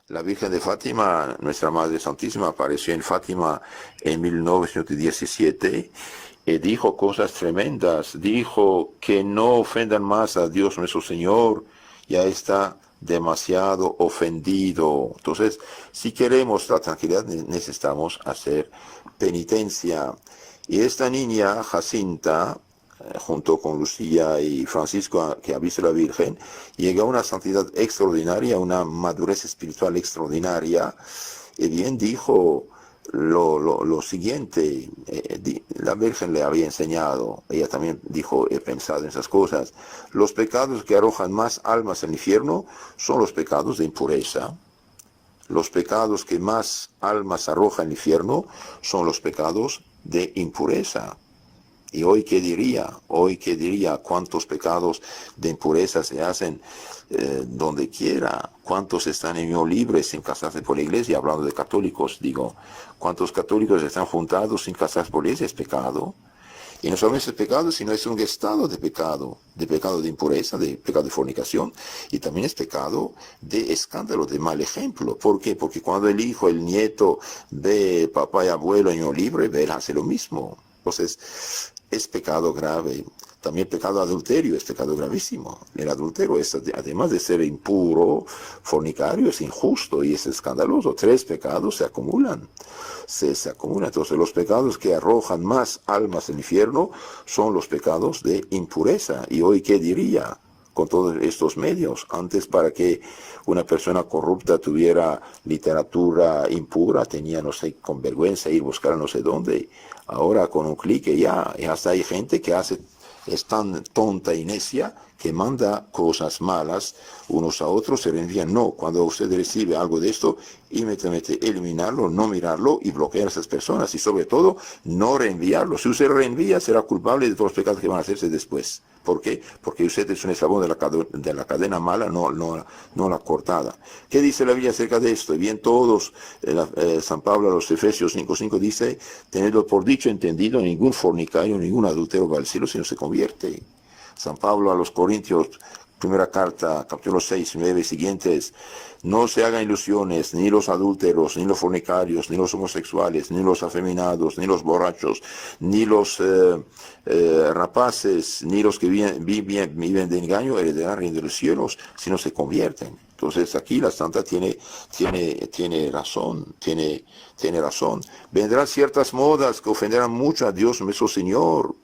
La Virgen de Fátima, nuestra Madre Santísima, apareció en Fátima en 1917 y dijo cosas tremendas. Dijo que no ofendan más a Dios nuestro Señor, ya está demasiado ofendido. Entonces, si queremos la tranquilidad, necesitamos hacer penitencia. Y esta niña, Jacinta, junto con Lucía y Francisco, que ha visto a la Virgen, llega a una santidad extraordinaria, una madurez espiritual extraordinaria, y bien dijo lo siguiente, la Virgen le había enseñado, ella también dijo, he pensado en esas cosas, los pecados que arrojan más almas al infierno son los pecados de impureza. Los pecados que más almas arrojan al infierno son los pecados de impureza. Y hoy qué diría, cuántos pecados de impureza se hacen donde quiera, cuántos están en unión libre sin casarse por la iglesia, hablando de católicos, digo, cuántos católicos están juntados sin casarse por la iglesia, es pecado. Y no solamente es pecado, sino es un estado de pecado de impureza, de pecado de fornicación, y también es pecado de escándalo, de mal ejemplo. ¿Por qué? Porque cuando el hijo, el nieto de papá y abuelo en unión libre, él hace lo mismo. Entonces, es pecado grave. También pecado adulterio es pecado gravísimo. El adulterio es, además de ser impuro, fornicario, es injusto y es escandaloso. 3 pecados se acumulan. Se acumulan. Entonces los pecados que arrojan más almas al infierno son los pecados de impureza. Y hoy, ¿qué diría? Con todos estos medios, antes para que una persona corrupta tuviera literatura impura, tenía, no sé, con vergüenza ir a buscar no sé dónde. Ahora con un clic ya hasta hay gente que es tan tonta y necia que manda cosas malas unos a otros, se reenvían. No, cuando usted recibe algo de esto, inmediatamente eliminarlo, no mirarlo y bloquear a esas personas, y sobre todo no reenviarlo. Si usted reenvía, será culpable de todos los pecados que van a hacerse después. ¿Por qué? Porque usted es un eslabón de la cadena mala, no la cortada. ¿Qué dice la Biblia acerca de esto? Y bien todos, San Pablo a los Efesios 5:5 dice, tenedlo por dicho, entendido, ningún fornicario, ningún adultero va al cielo si no se convierte. San Pablo a los Corintios, primera carta, capítulo 6, 9 y siguientes, no se hagan ilusiones, ni los adúlteros, ni los fornicarios, ni los homosexuales, ni los afeminados, ni los borrachos, ni los rapaces, ni los que viven de engaño heredarán el reino de los cielos si no se convierten. Entonces aquí la santa tiene razón. Vendrán ciertas modas que ofenderán mucho a Dios nuestro Señor.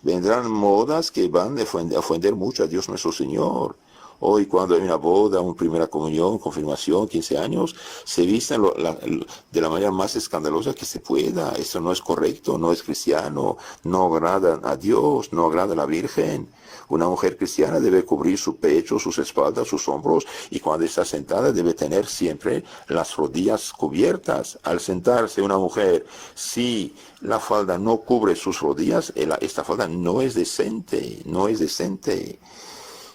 Vendrán modas que van a ofender mucho a Dios nuestro Señor. Hoy cuando hay una boda, una primera comunión, confirmación, 15 años, se visten de la manera más escandalosa que se pueda. Eso no es correcto, no es cristiano, no agrada a Dios, no agrada a la Virgen. Una mujer cristiana debe cubrir su pecho, sus espaldas, sus hombros, y cuando está sentada debe tener siempre las rodillas cubiertas. Al sentarse una mujer, si la falda no cubre sus rodillas, esta falda no es decente.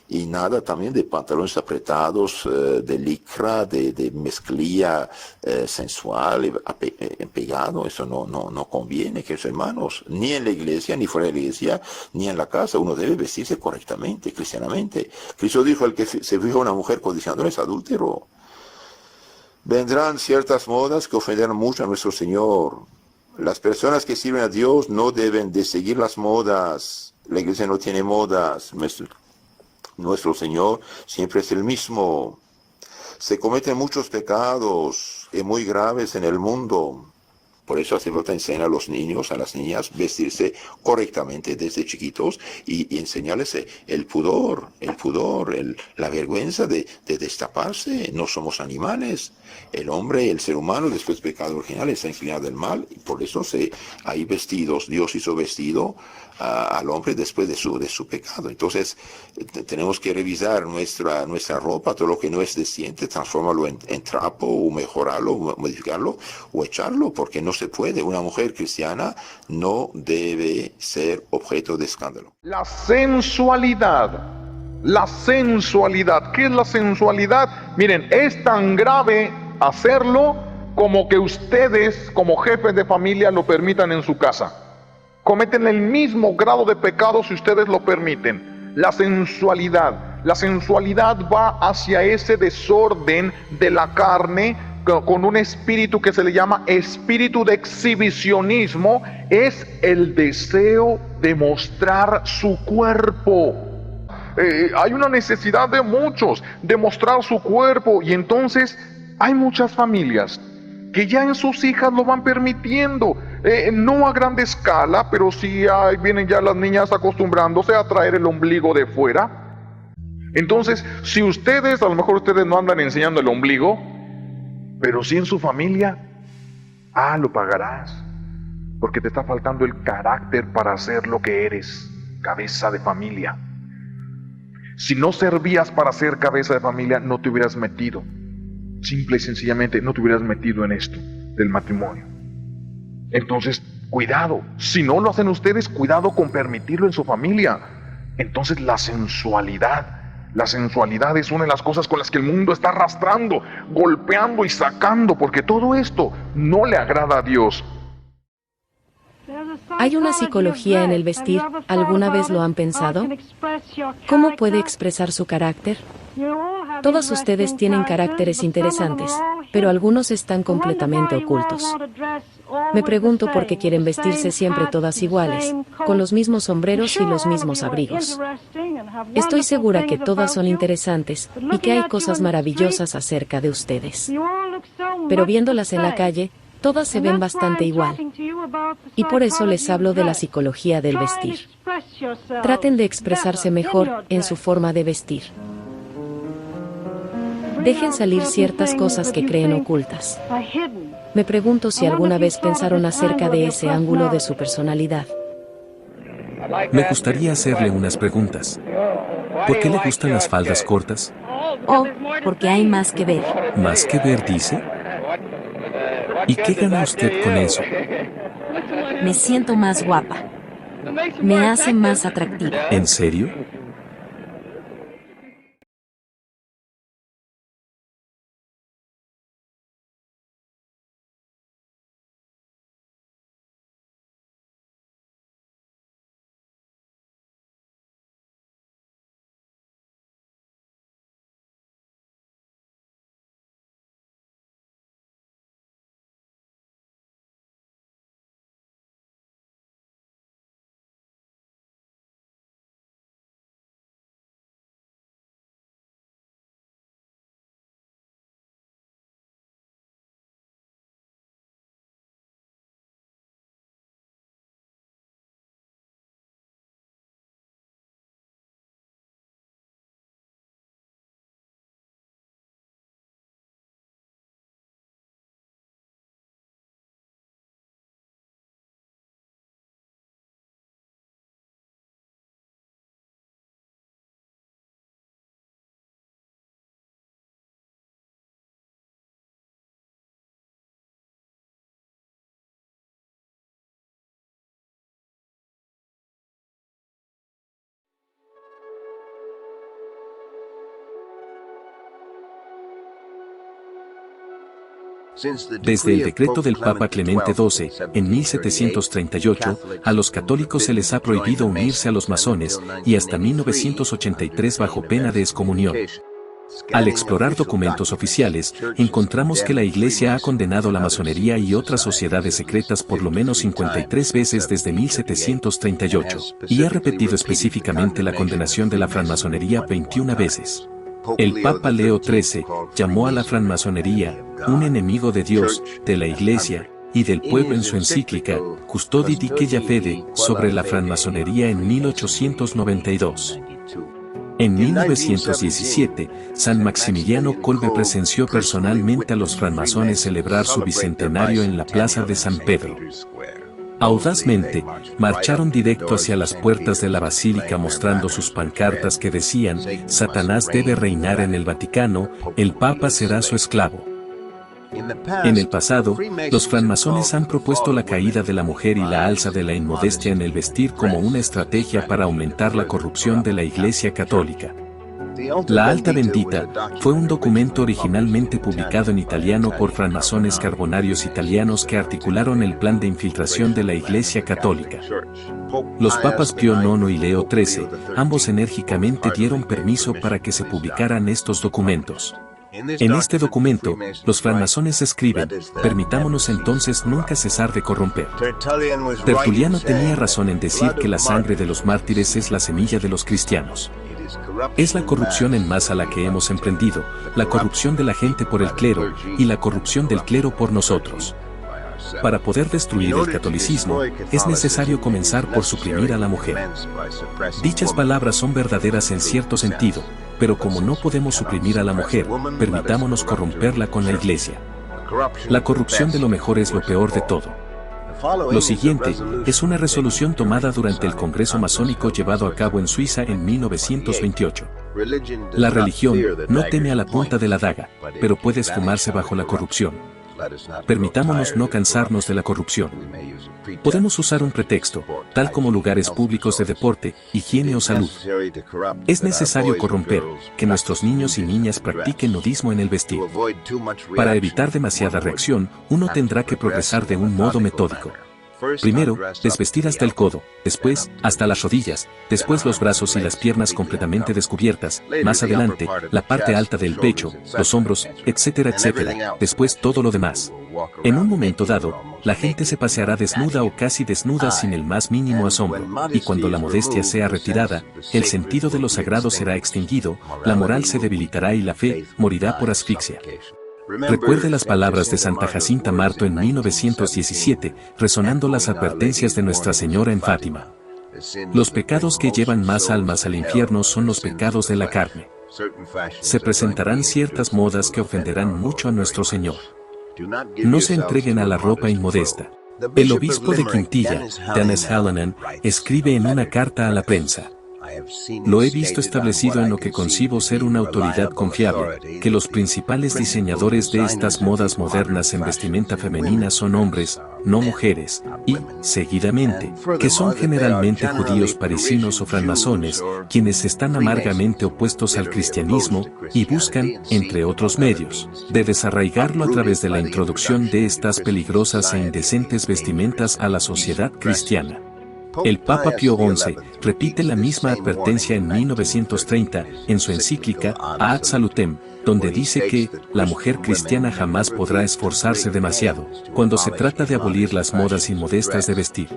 Y nada también de pantalones apretados, de licra, de mezclilla sensual, pegado. Eso no conviene, queridos hermanos, ni en la iglesia, ni fuera de la iglesia, ni en la casa. Uno debe vestirse correctamente, cristianamente. Cristo dijo, el que se fija a una mujer codiciándola es adúltero. Vendrán ciertas modas que ofenderán mucho a nuestro Señor. Las personas que sirven a Dios no deben de seguir las modas. La iglesia no tiene modas. Nuestro Señor siempre es el mismo. Se cometen muchos pecados muy graves en el mundo. Por eso hace falta enseñar a los niños, a las niñas, vestirse correctamente desde chiquitos y enseñarles el pudor, la vergüenza de destaparse. No somos animales. El hombre, el ser humano, después del pecado original, está inclinado al mal, y por eso hay vestidos. Dios hizo vestido al hombre después de su pecado. Entonces tenemos que revisar nuestra ropa, todo lo que no es decente, transformarlo en trapo, o mejorarlo, modificarlo, o echarlo, porque no se puede. Una mujer cristiana no debe ser objeto de escándalo. La sensualidad. ¿Qué es la sensualidad? Miren, es tan grave hacerlo como que ustedes, como jefes de familia, lo permitan en su casa. Cometen el mismo grado de pecado si ustedes lo permiten. La sensualidad. La sensualidad va hacia ese desorden de la carne con un espíritu que se le llama espíritu de exhibicionismo. Es el deseo de mostrar su cuerpo. Hay una necesidad de muchos de mostrar su cuerpo, y entonces hay muchas familias que ya en sus hijas lo van permitiendo, no a gran escala, pero sí vienen ya las niñas acostumbrándose a traer el ombligo de fuera. Entonces, si ustedes, a lo mejor ustedes no andan enseñando el ombligo, pero sí en su familia, lo pagarás, porque te está faltando el carácter para ser lo que eres, cabeza de familia. Si no servías para ser cabeza de familia, no te hubieras metido. Simple y sencillamente no te hubieras metido en esto del matrimonio. Entonces, cuidado. Si no lo hacen ustedes, cuidado con permitirlo en su familia. Entonces, la sensualidad es una de las cosas con las que el mundo está arrastrando, golpeando y sacando, porque todo esto no le agrada a Dios. ¿Hay una psicología en el vestir? ¿Alguna vez lo han pensado? ¿Cómo puede expresar su carácter? Todos ustedes tienen caracteres interesantes, pero algunos están completamente ocultos. Me pregunto por qué quieren vestirse siempre todas iguales, con los mismos sombreros y los mismos abrigos. Estoy segura que todas son interesantes y que hay cosas maravillosas acerca de ustedes. Pero viéndolas en la calle, todas se ven bastante igual. Y por eso les hablo de la psicología del vestir. Traten de expresarse mejor en su forma de vestir. Dejen salir ciertas cosas que creen ocultas. Me pregunto si alguna vez pensaron acerca de ese ángulo de su personalidad. Me gustaría hacerle unas preguntas. ¿Por qué le gustan las faldas cortas? Porque hay más que ver. ¿Más que ver, dice? ¿Y qué gana usted con eso? Me siento más guapa. Me hace más atractiva. ¿En serio? Desde el decreto del Papa Clemente XII, en 1738, a los católicos se les ha prohibido unirse a los masones, y hasta 1983 bajo pena de excomunión. Al explorar documentos oficiales, encontramos que la Iglesia ha condenado la masonería y otras sociedades secretas por lo menos 53 veces desde 1738, y ha repetido específicamente la condenación de la francmasonería 21 veces. El Papa Leo XIII llamó a la francmasonería un enemigo de Dios, de la Iglesia y del pueblo en su encíclica Custodi di Quella Fede sobre la francmasonería en 1892. En 1917, San Maximiliano Kolbe presenció personalmente a los francmasones celebrar su bicentenario en la plaza de San Pedro. Audazmente, marcharon directo hacia las puertas de la basílica mostrando sus pancartas que decían: Satanás debe reinar en el Vaticano, el Papa será su esclavo. En el pasado, los francmasones han propuesto la caída de la mujer y la alza de la inmodestia en el vestir como una estrategia para aumentar la corrupción de la Iglesia Católica. La Alta Bendita fue un documento originalmente publicado en italiano por francmasones carbonarios italianos que articularon el plan de infiltración de la Iglesia Católica. Los papas Pío IX y Leo XIII, ambos enérgicamente dieron permiso para que se publicaran estos documentos. En este documento, los francmasones escriben: permitámonos entonces nunca cesar de corromper. Tertuliano tenía razón en decir que la sangre de los mártires es la semilla de los cristianos. Es la corrupción en masa la que hemos emprendido, la corrupción de la gente por el clero y la corrupción del clero por nosotros. Para poder destruir el catolicismo, es necesario comenzar por suprimir a la mujer. Dichas palabras son verdaderas en cierto sentido, pero como no podemos suprimir a la mujer, permitámonos corromperla con la Iglesia. La corrupción de lo mejor es lo peor de todo. Lo siguiente es una resolución tomada durante el Congreso Masónico llevado a cabo en Suiza en 1928. La religión no teme a la punta de la daga, pero puede esfumarse bajo la corrupción. Permitámonos no cansarnos de la corrupción. Podemos usar un pretexto, tal como lugares públicos de deporte, higiene o salud. Es necesario corromper, que nuestros niños y niñas practiquen nudismo en el vestir. Para evitar demasiada reacción, uno tendrá que progresar de un modo metódico. Primero, desvestir hasta el codo, después, hasta las rodillas, después los brazos y las piernas completamente descubiertas, más adelante, la parte alta del pecho, los hombros, etcétera, etcétera, después todo lo demás. En un momento dado, la gente se paseará desnuda o casi desnuda sin el más mínimo asombro, y cuando la modestia sea retirada, el sentido de lo sagrado será extinguido, la moral se debilitará y la fe morirá por asfixia. Recuerde las palabras de Santa Jacinta Marto en 1917, resonando las advertencias de Nuestra Señora en Fátima. Los pecados que llevan más almas al infierno son los pecados de la carne. Se presentarán ciertas modas que ofenderán mucho a nuestro Señor. No se entreguen a la ropa inmodesta. El obispo de Quintilla, Dennis Hallinan, escribe en una carta a la prensa: lo he visto establecido en lo que concibo ser una autoridad confiable, que los principales diseñadores de estas modas modernas en vestimenta femenina son hombres, no mujeres, y, seguidamente, que son generalmente judíos parisinos o francmasones, quienes están amargamente opuestos al cristianismo, y buscan, entre otros medios, de desarraigarlo a través de la introducción de estas peligrosas e indecentes vestimentas a la sociedad cristiana. El Papa Pío XI repite la misma advertencia en 1930 en su encíclica Ad Salutem, donde dice que la mujer cristiana jamás podrá esforzarse demasiado cuando se trata de abolir las modas inmodestas de vestir.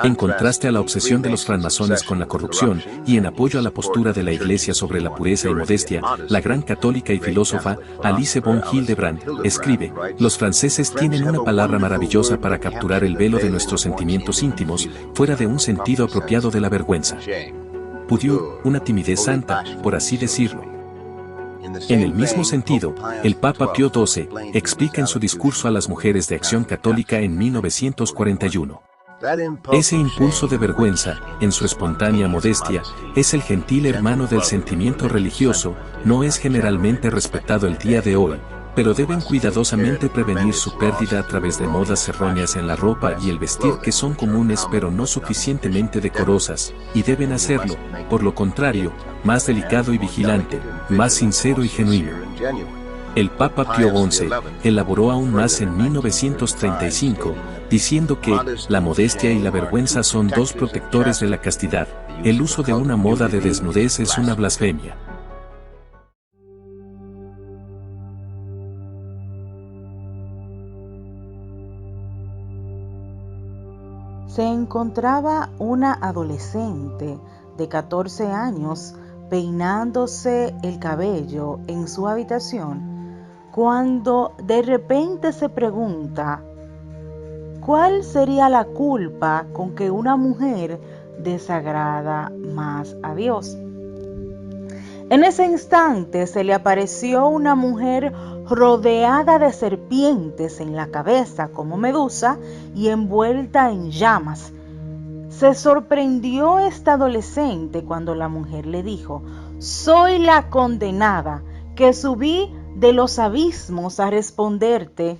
En contraste a la obsesión de los francmasones con la corrupción y en apoyo a la postura de la Iglesia sobre la pureza y modestia, la gran católica y filósofa Alice von Hildebrand escribe: los franceses tienen una palabra maravillosa para capturar el velo de nuestros sentimientos íntimos, fuera de un sentido apropiado de la vergüenza. Pudeur, una timidez santa, por así decirlo. En el mismo sentido, el Papa Pío XII explica en su discurso a las mujeres de Acción Católica en 1941. Ese impulso de vergüenza, en su espontánea modestia, es el gentil hermano del sentimiento religioso, no es generalmente respetado el día de hoy, pero deben cuidadosamente prevenir su pérdida a través de modas erróneas en la ropa y el vestir que son comunes pero no suficientemente decorosas, y deben hacerlo, por lo contrario, más delicado y vigilante, más sincero y genuino. El Papa Pío XI elaboró aún más en 1935, diciendo que la modestia y la vergüenza son dos protectores de la castidad. El uso de una moda de desnudez es una blasfemia. Se encontraba una adolescente de 14 años peinándose el cabello en su habitación, cuando de repente se pregunta: ¿cuál sería la culpa con que una mujer desagrada más a Dios? En ese instante se le apareció una mujer rodeada de serpientes en la cabeza como Medusa y envuelta en llamas. Se sorprendió esta adolescente cuando la mujer le dijo: soy la condenada que subí de los abismos a responderte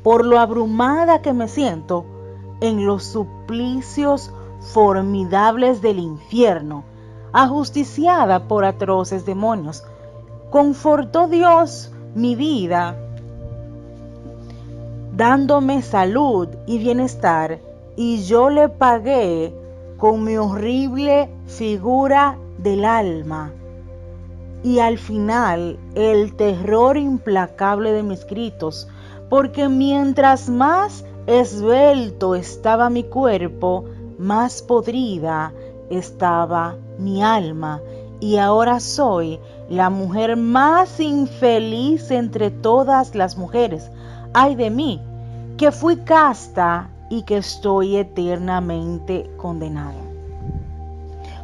por lo abrumada que me siento en los suplicios formidables del infierno. ajusticiada por atroces demonios. Confortó Dios mi vida, dándome salud y bienestar, y yo le pagué con mi horrible figura del alma. Y al final, el terror implacable de mis gritos, porque mientras más esbelto estaba mi cuerpo, más podrida estaba mi alma, y ahora soy la mujer más infeliz entre todas las mujeres. Ay de mí, que fui casta y que estoy eternamente condenada.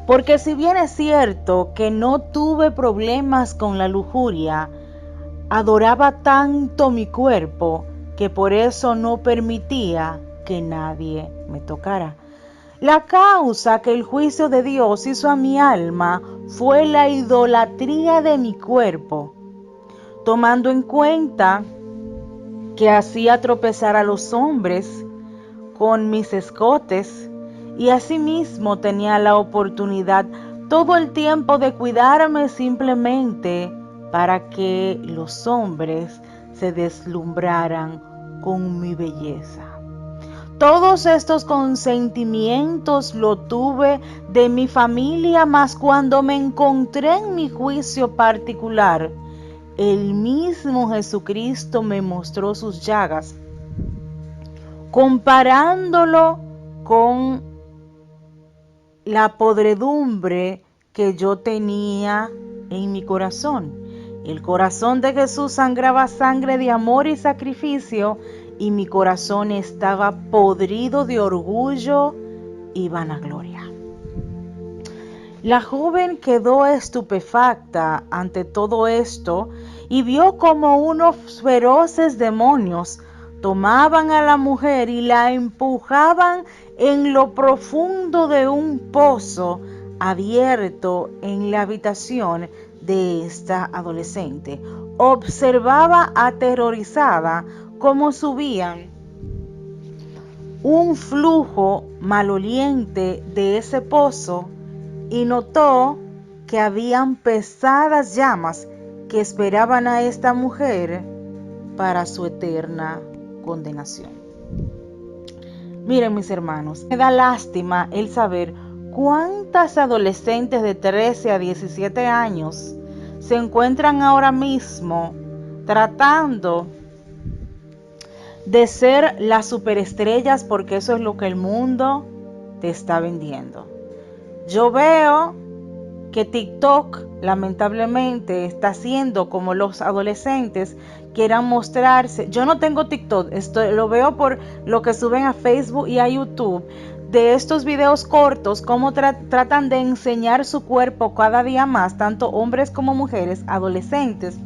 Porque si bien es cierto que no tuve problemas con la lujuria, adoraba tanto mi cuerpo que por eso no permitía que nadie me tocara. La causa que el juicio de Dios hizo a mi alma fue la idolatría de mi cuerpo, tomando en cuenta que hacía tropezar a los hombres con mis escotes, y asimismo tenía la oportunidad todo el tiempo de cuidarme simplemente para que los hombres se deslumbraran con mi belleza. Todos estos consentimientos lo tuve de mi familia, mas cuando me encontré en mi juicio particular, el mismo Jesucristo me mostró sus llagas, comparándolo con la podredumbre que yo tenía en mi corazón. El corazón de Jesús sangraba sangre de amor y sacrificio, y mi corazón estaba podrido de orgullo y vanagloria. La joven quedó estupefacta ante todo esto y vio como unos feroces demonios tomaban a la mujer y la empujaban en lo profundo de un pozo abierto en la habitación de esta adolescente. Observaba aterrorizada cómo subían un flujo maloliente de ese pozo y notó que habían pesadas llamas que esperaban a esta mujer para su eterna condenación. Miren, mis hermanos, me da lástima el saber cuántas adolescentes de 13 a 17 años se encuentran ahora mismo tratando de ser las superestrellas, porque eso es lo que el mundo te está vendiendo. Yo veo que TikTok lamentablemente está haciendo como los adolescentes quieran mostrarse. Yo no tengo TikTok, lo veo por lo que suben a Facebook y a YouTube, de estos videos cortos, cómo tratan de enseñar su cuerpo cada día más, tanto hombres como mujeres, adolescentes,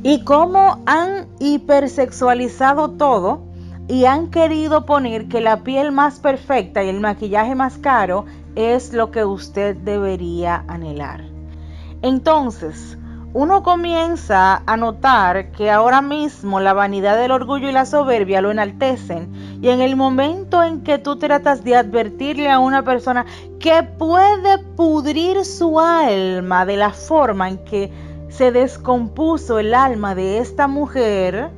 y cómo han hipersexualizado todo y han querido poner que la piel más perfecta y el maquillaje más caro es lo que usted debería anhelar. Entonces, uno comienza a notar que ahora mismo la vanidad, el orgullo y la soberbia lo enaltecen, y en el momento en que tú tratas de advertirle a una persona que puede pudrir su alma de la forma en que se descompuso el alma de esta mujer,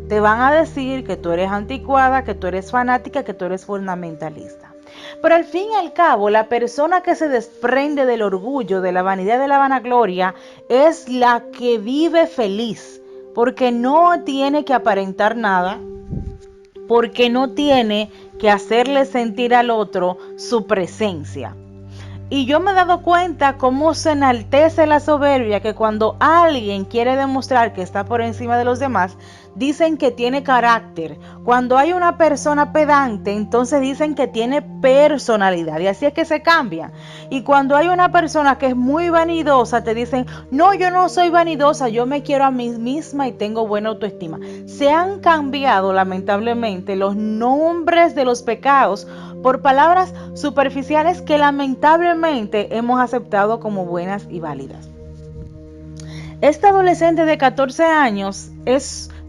te van a decir que tú eres anticuada, que tú eres fanática, que tú eres fundamentalista. Pero al fin y al cabo, la persona que se desprende del orgullo, de la vanidad, de la vanagloria, es la que vive feliz, porque no tiene que aparentar nada, porque no tiene que hacerle sentir al otro su presencia. Y yo me he dado cuenta cómo se enaltece la soberbia, que cuando alguien quiere demostrar que está por encima de los demás, dicen que tiene carácter. Cuando hay una persona pedante, entonces dicen que tiene personalidad, y así es que se cambia. Y cuando hay una persona que es muy vanidosa, te dicen, no, yo no soy vanidosa, yo me quiero a mí misma y tengo buena autoestima. Se han cambiado lamentablemente los nombres de los pecados por palabras superficiales que lamentablemente hemos aceptado como buenas y válidas. Esta adolescente de 14 años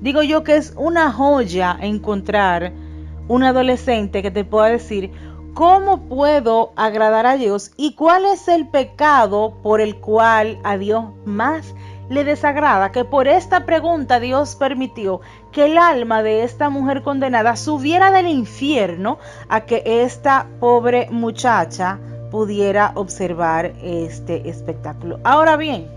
digo yo que es una joya encontrar un adolescente que te pueda decir ¿cómo puedo agradar a Dios? ¿Y cuál es el pecado por el cual a Dios más le desagrada? Que por esta pregunta Dios permitió que el alma de esta mujer condenada subiera del infierno a que esta pobre muchacha pudiera observar este espectáculo. Ahora bien,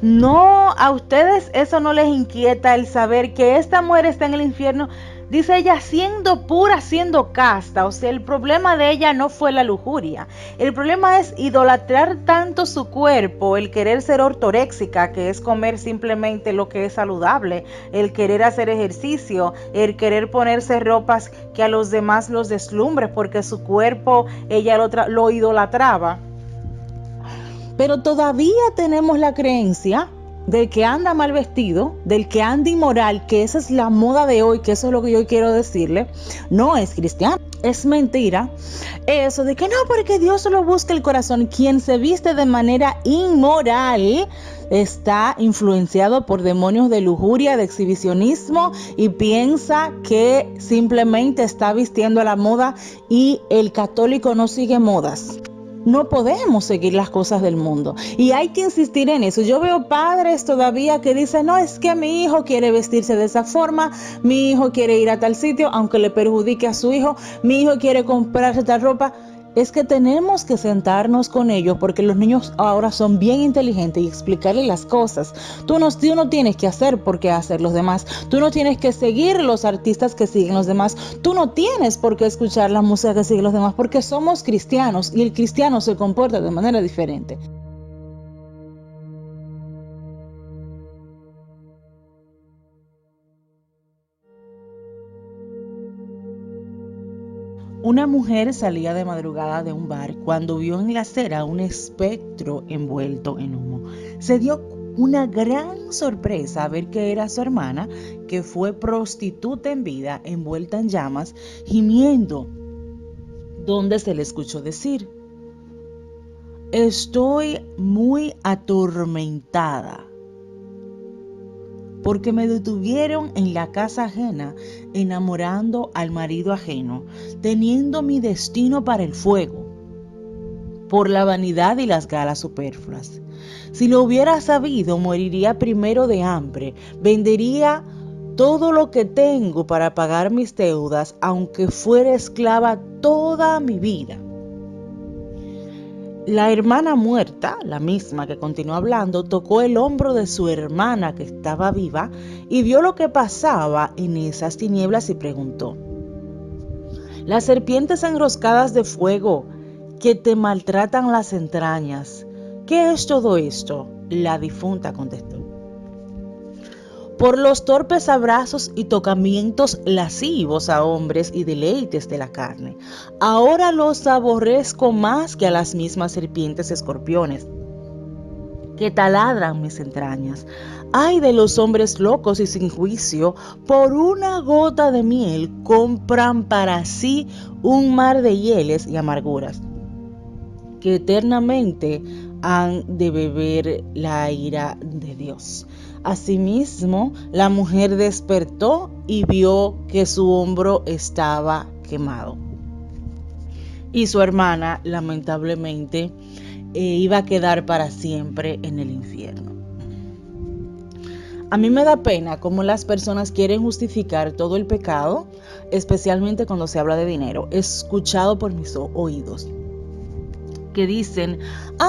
no, a ustedes eso no les inquieta el saber que esta mujer está en el infierno. Dice ella, siendo pura, siendo casta. O sea, el problema de ella no fue la lujuria. El problema es idolatrar tanto su cuerpo, el querer ser ortoréxica, que es comer simplemente lo que es saludable, el querer hacer ejercicio, el querer ponerse ropas que a los demás los deslumbre, porque su cuerpo ella lo idolatraba. Pero todavía tenemos la creencia del que anda mal vestido, del que anda inmoral, que esa es la moda de hoy, que eso es lo que yo quiero decirle, no es cristiano. Es mentira eso de que no, porque Dios solo busca el corazón. Quien se viste de manera inmoral está influenciado por demonios de lujuria, de exhibicionismo, y piensa que simplemente está vistiendo a la moda, y el católico no sigue modas. No podemos seguir las cosas del mundo y hay que insistir en eso. Yo veo padres todavía que dicen, no, es que mi hijo quiere vestirse de esa forma, mi hijo quiere ir a tal sitio, aunque le perjudique a su hijo, mi hijo quiere comprarse tal ropa. Es que tenemos que sentarnos con ellos, porque los niños ahora son bien inteligentes, y explicarles las cosas. Tú no tienes que hacer por qué hacer los demás. Tú no tienes que seguir los artistas que siguen los demás. Tú no tienes por qué escuchar la música que siguen los demás, porque somos cristianos y el cristiano se comporta de manera diferente. Una mujer salía de madrugada de un bar cuando vio en la acera un espectro envuelto en humo. Se dio una gran sorpresa a ver que era su hermana, que fue prostituta en vida, envuelta en llamas, gimiendo, donde se le escuchó decir: estoy muy atormentada, porque me detuvieron en la casa ajena, enamorando al marido ajeno, teniendo mi destino para el fuego, por la vanidad y las galas superfluas. Si lo hubiera sabido, moriría primero de hambre, vendería todo lo que tengo para pagar mis deudas, aunque fuera esclava toda mi vida. La hermana muerta, la misma que continuó hablando, tocó el hombro de su hermana que estaba viva y vio lo que pasaba en esas tinieblas y preguntó: las serpientes enroscadas de fuego que te maltratan las entrañas, ¿qué es todo esto? La difunta contestó: por los torpes abrazos y tocamientos lascivos a hombres y deleites de la carne. Ahora los aborrezco más que a las mismas serpientes escorpiones que taladran mis entrañas. Ay de los hombres locos y sin juicio, por una gota de miel compran para sí un mar de hieles y amarguras, que eternamente han de beber la ira de Dios. Asimismo, la mujer despertó y vio que su hombro estaba quemado. Y su hermana, lamentablemente, iba a quedar para siempre en el infierno. A mí me da pena cómo las personas quieren justificar todo el pecado, especialmente cuando se habla de dinero. He escuchado por mis oídos que dicen: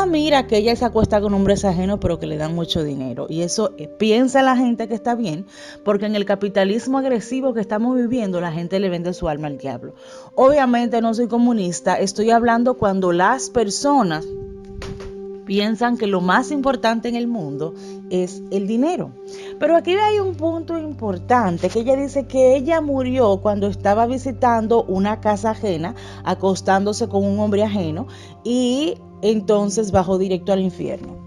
mira que ella se acuesta con hombres ajenos pero que le dan mucho dinero. Y eso piensa la gente que está bien, porque en el capitalismo agresivo que estamos viviendo la gente le vende su alma al diablo. Obviamente no soy comunista, estoy hablando cuando las personas piensan que lo más importante en el mundo es el dinero. Pero aquí hay un punto importante, que ella dice que ella murió cuando estaba visitando una casa ajena, acostándose con un hombre ajeno, y entonces bajó directo al infierno.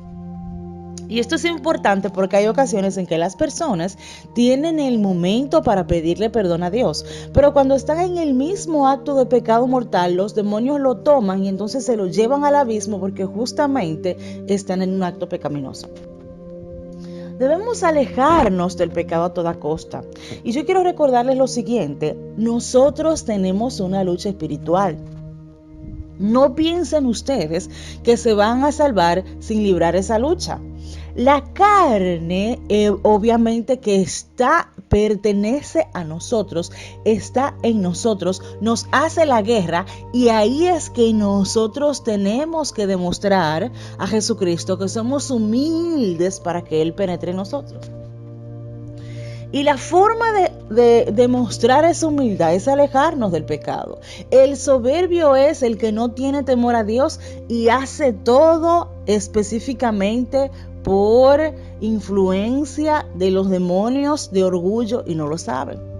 Y esto es importante porque hay ocasiones en que las personas tienen el momento para pedirle perdón a Dios, pero cuando están en el mismo acto de pecado mortal, los demonios lo toman y entonces se lo llevan al abismo porque justamente están en un acto pecaminoso. Debemos alejarnos del pecado a toda costa. Y yo quiero recordarles lo siguiente, nosotros tenemos una lucha espiritual. No piensen ustedes que se van a salvar sin librar esa lucha. La carne, obviamente que pertenece a nosotros, está en nosotros, nos hace la guerra y ahí es que nosotros tenemos que demostrar a Jesucristo que somos humildes para que Él penetre en nosotros. Y la forma de demostrar esa humildad es alejarnos del pecado. El soberbio es el que no tiene temor a Dios y hace todo específicamente por influencia de los demonios de orgullo y no lo saben.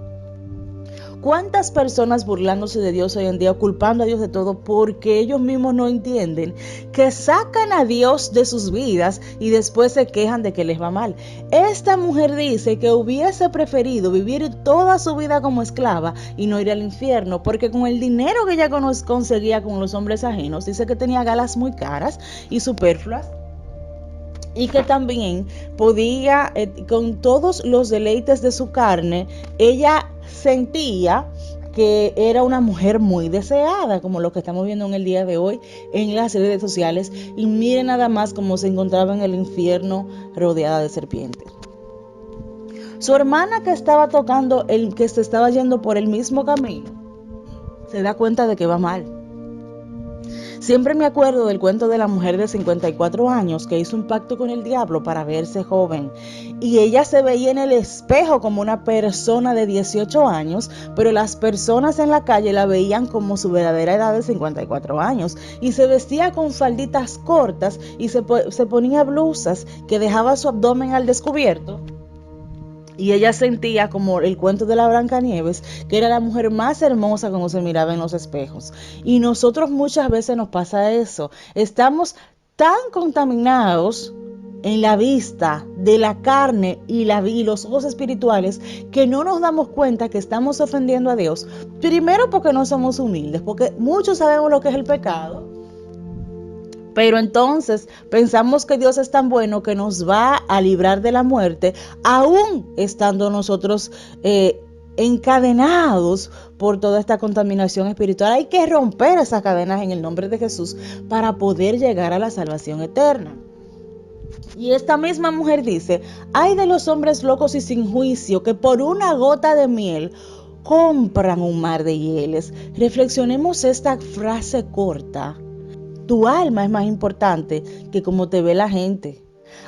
¿Cuántas personas burlándose de Dios hoy en día, culpando a Dios de todo porque ellos mismos no entienden que sacan a Dios de sus vidas y después se quejan de que les va mal? Esta mujer dice que hubiese preferido vivir toda su vida como esclava y no ir al infierno porque con el dinero que ella conseguía con los hombres ajenos, dice que tenía galas muy caras y superfluas. Y que también podía, con todos los deleites de su carne, ella sentía que era una mujer muy deseada, como lo que estamos viendo en el día de hoy en las redes sociales. Y miren nada más cómo se encontraba en el infierno rodeada de serpientes. Su hermana que estaba tocando, que se estaba yendo por el mismo camino, se da cuenta de que va mal. Siempre me acuerdo del cuento de la mujer de 54 años que hizo un pacto con el diablo para verse joven. Y ella se veía en el espejo como una persona de 18 años, pero las personas en la calle la veían como su verdadera edad de 54 años. Y se vestía con falditas cortas y se ponía blusas que dejaban su abdomen al descubierto. Y ella sentía, como el cuento de la Blancanieves, que era la mujer más hermosa cuando se miraba en los espejos. Y nosotros muchas veces nos pasa eso. Estamos tan contaminados en la vista de la carne y los ojos espirituales que no nos damos cuenta que estamos ofendiendo a Dios. Primero porque no somos humildes, porque muchos sabemos lo que es el pecado. Pero entonces pensamos que Dios es tan bueno que nos va a librar de la muerte, aún estando nosotros encadenados por toda esta contaminación espiritual. Hay que romper esas cadenas en el nombre de Jesús para poder llegar a la salvación eterna. Y esta misma mujer dice: ay de los hombres locos y sin juicio que por una gota de miel compran un mar de hieles. Reflexionemos esta frase corta. Tu alma es más importante que cómo te ve la gente.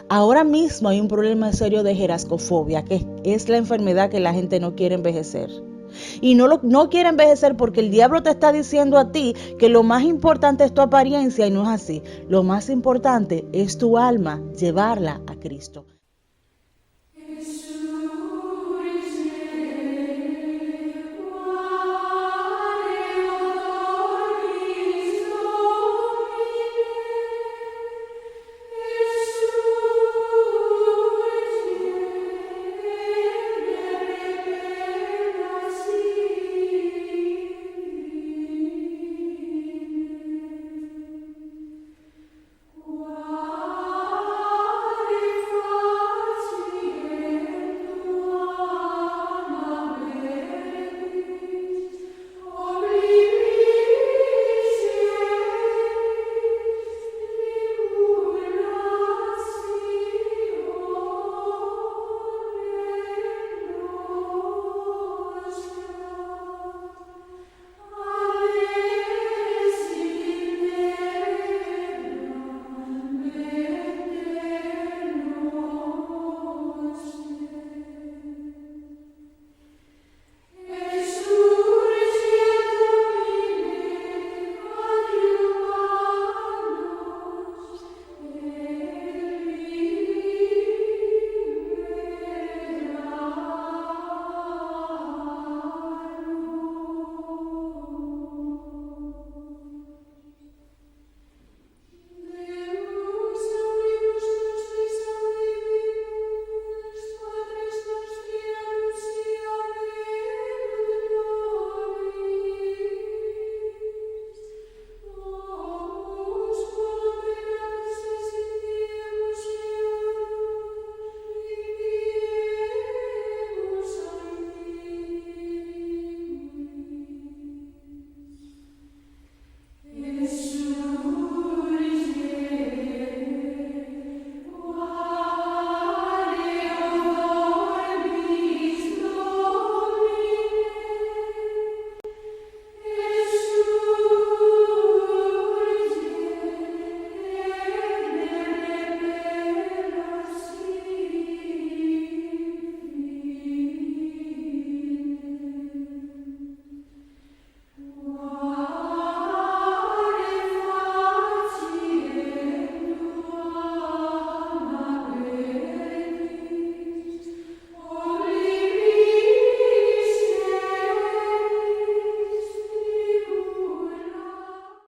Ahora mismo hay un problema serio de gerascofobia, que es la enfermedad que la gente no quiere envejecer. Y no quiere envejecer porque el diablo te está diciendo a ti que lo más importante es tu apariencia y no es así. Lo más importante es tu alma, llevarla a Cristo.